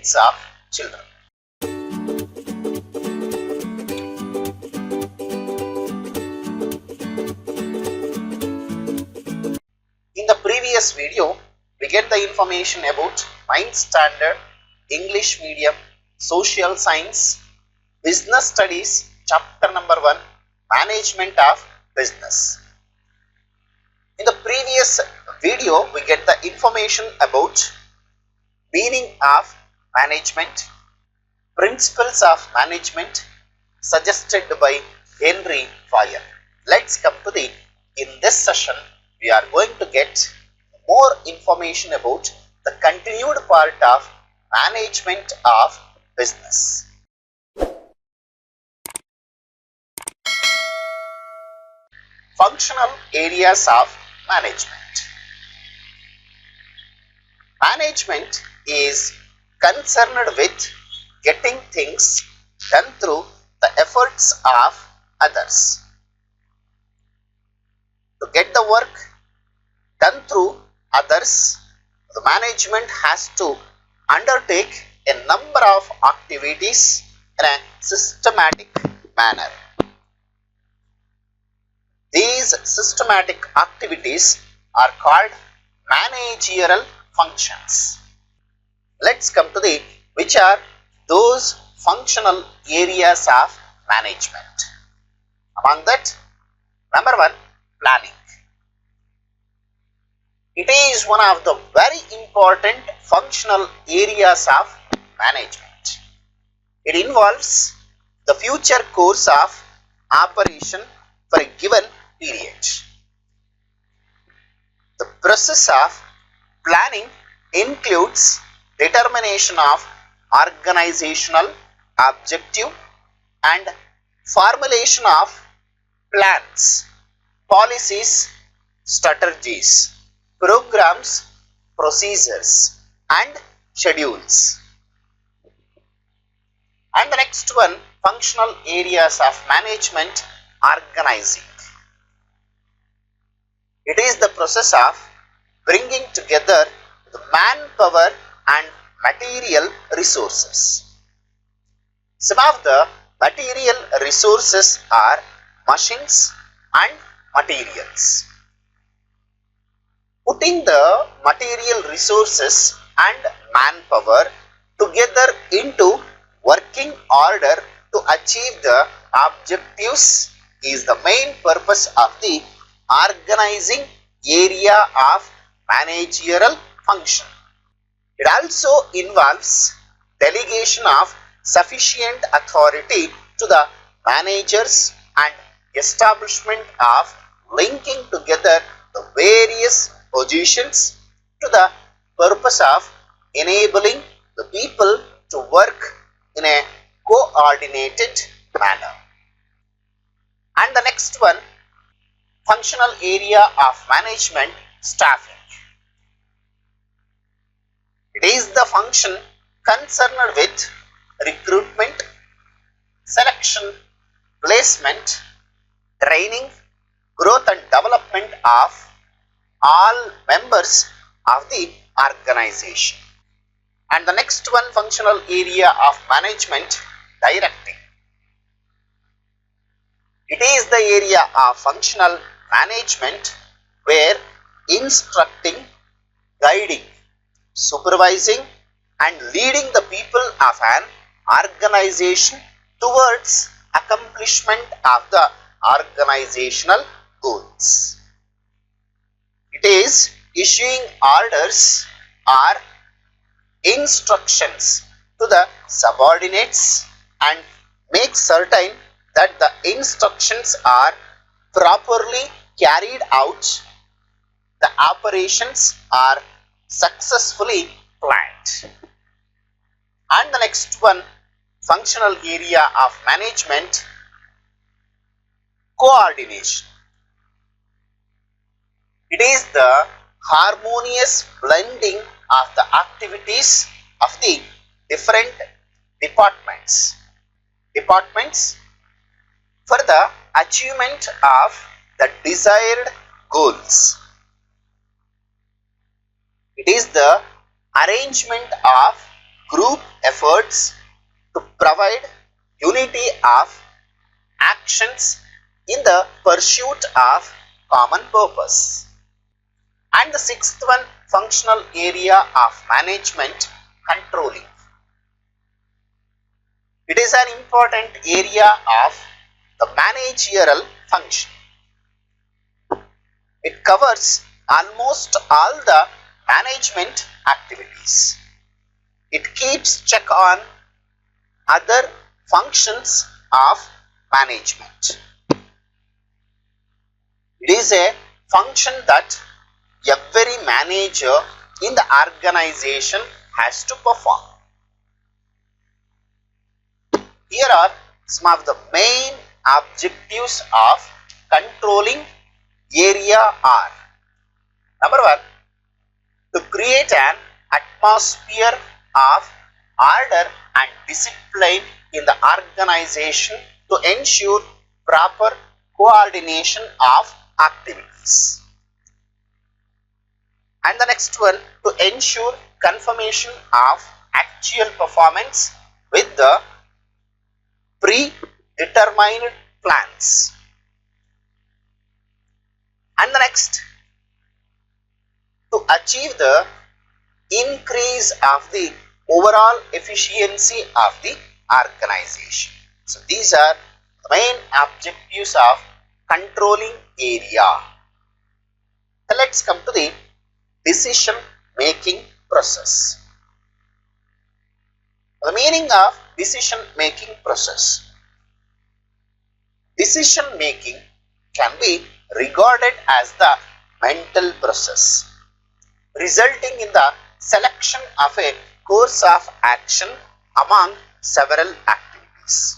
needs of children. In the previous video, we get the information about 9th standard, English medium, social science, business studies, chapter number 1, management of business. In the previous video, we get the information about meaning of management, principles of management suggested by Henry Fayol. Let's come to in this session, we are going to get more information about the continued part of management of business. Functional areas of management. Management is concerned with getting things done through the efforts of others. To get the work done through others, the management has to undertake a number of activities in a systematic manner. These systematic activities are called managerial functions. Let's come to which are those functional areas of management. Among that, number 1, planning. It is one of the very important functional areas of management. It involves the future course of operation for a given period. The process of planning includes determination of organizational objective and formulation of plans, policies, strategies, programs, procedures and schedules. And the next one, functional areas of management, organizing. It is the process of bringing together the manpower and material resources. Some of the material resources are machines and materials. Putting the material resources and manpower together into working order to achieve the objectives is the main purpose of the organizing area of managerial function. It also involves delegation of sufficient authority to the managers and establishment of linking together the various positions to the purpose of enabling the people to work in a coordinated manner. And the next one, functional area of management, staffing. It is the function concerned with recruitment, selection, placement, training, growth and development of all members of the organization. And the next one, functional area of management, directing. It is the area of functional management where instructing, guiding, supervising and leading the people of an organization towards accomplishment of the organizational goals. It is issuing orders or instructions to the subordinates and make certain that the instructions are properly carried out, the operations are successfully planned. And the next one, functional area of management, coordination. It is the harmonious blending of the activities of the different departments for the achievement of the desired goals. It is the arrangement of group efforts to provide unity of actions in the pursuit of common purpose. And the sixth one, functional area of management, controlling. It is an important area of the managerial function. It covers almost all the management activities. It keeps check on other functions of management. It is a function that every manager in the organization has to perform. Here are some of the main objectives of controlling area are. Number one, to create an atmosphere of order and discipline in the organization to ensure proper coordination of activities. And the next one, to ensure confirmation of actual performance with the predetermined plans. And the next, to achieve the increase of the overall efficiency of the organization. So these are the main objectives of controlling area. Now let's come to the decision making process. The meaning of decision making process. Decision making can be regarded as the mental process resulting in the selection of a course of action among several activities.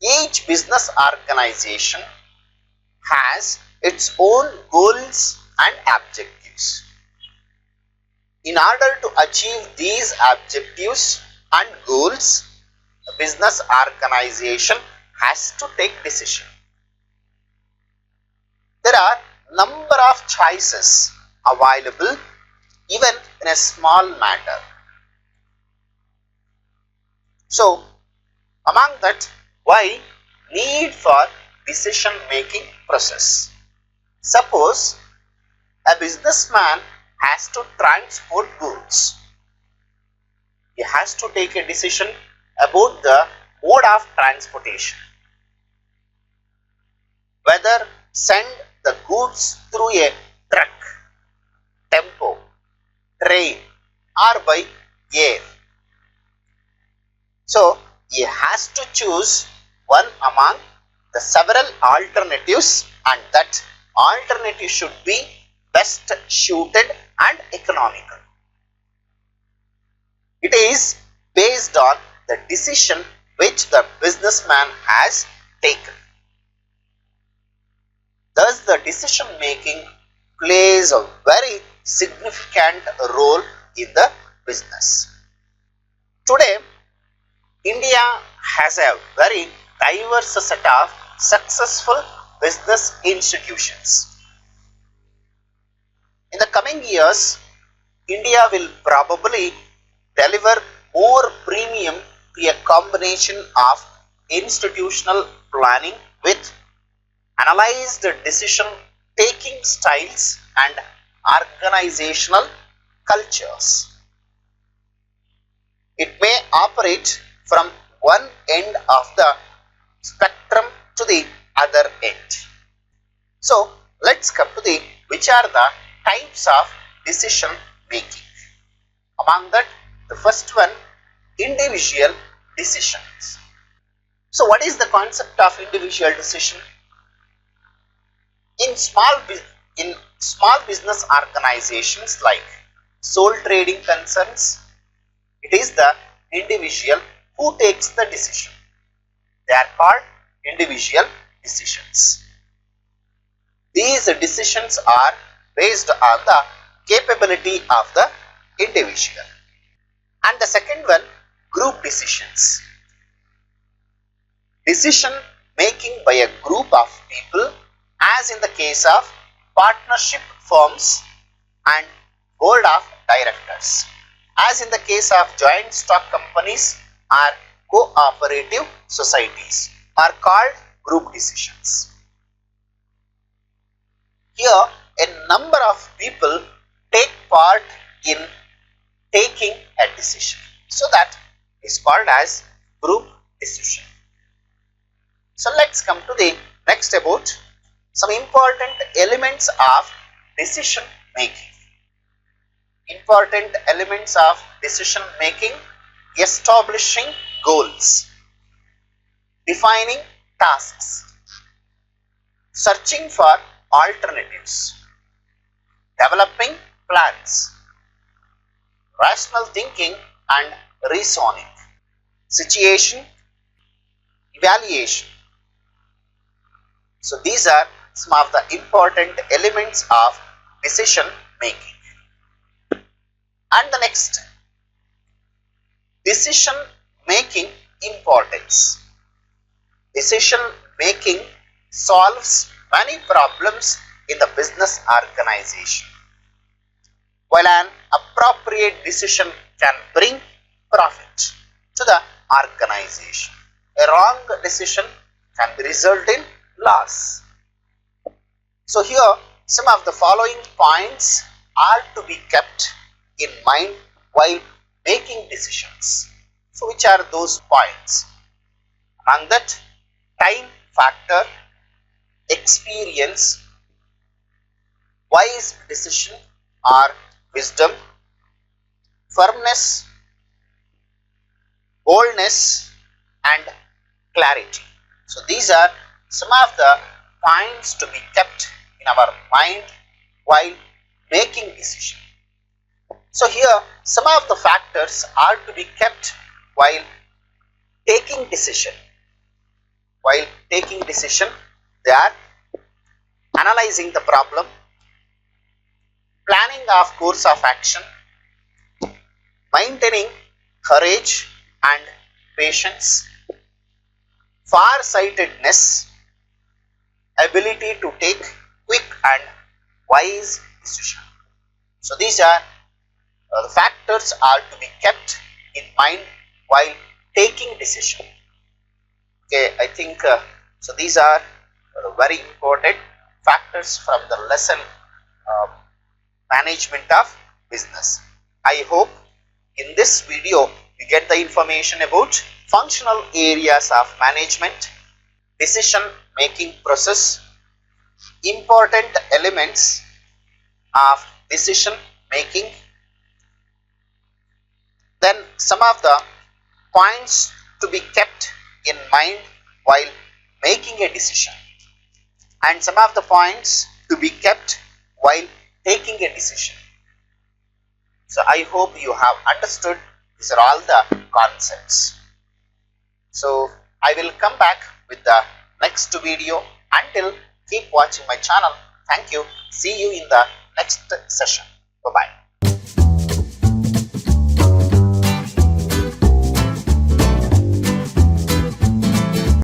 Each business organization has its own goals and objectives. In order to achieve these objectives and goals, the business organization has to take decision. There are number of choices available even in a small matter. So, among that, why need for decision making process? Suppose a businessman has to transport goods. He has to take a decision about the mode of transportation. Whether send the goods through a truck, tempo, train or by air. So, he has to choose one among the several alternatives and that alternative should be best suited and economical. It is based on the decision which the businessman has taken. Thus, the decision making plays a very significant role in the business. Today, India has a very diverse set of successful business institutions. In the coming years, India will probably deliver more premium to a combination of institutional planning with analyzed decision taking styles and organizational cultures. It may operate from one end of the spectrum to the other end. So, let's come to the which are the types of decision making. Among that, the first one, individual decisions. So, what is the concept of individual decision? In small business organizations like sole trading concerns, it is the individual who takes the decision. They are called individual decisions. These decisions are based on the capability of the individual. And the second one, group decisions. Decision making by a group of people, as in the case of partnership firms and board of directors as in the case of joint stock companies or cooperative societies, are called group decisions. Here, a number of people take part in taking a decision, so that is called as group decision. So let's come to the next about some important elements of decision making. Important elements of decision making: establishing goals, defining tasks, searching for alternatives, developing plans, rational thinking and reasoning, situation evaluation. So these are some of the important elements of decision making. And the next, decision making importance. Decision making solves many problems in the business organization. While an appropriate decision can bring profit to the organization, a wrong decision can result in loss. So here some of the following points are to be kept in mind while making decisions. So which are those points? Among that, time factor, experience, wise decision or wisdom, firmness, boldness and clarity. So these are some of the points to be kept in our mind while making decision. So here some of the factors are to be kept while taking decision. While taking decision, they are analyzing the problem, planning of course of action, maintaining courage and patience, far-sightedness, ability to take quick and wise decision. So these are the factors are to be kept in mind while taking decision. Okay, I think so these are very important factors from the lesson management of business. I hope in this video you get the information about functional areas of management, decision making process, important elements of decision making, then some of the points to be kept in mind while making a decision, and some of the points to be kept while taking a decision. So I hope you have understood these are all the concepts. So I will come back with the next video. Until, keep watching my channel. Thank you. See you in the next session. Bye bye.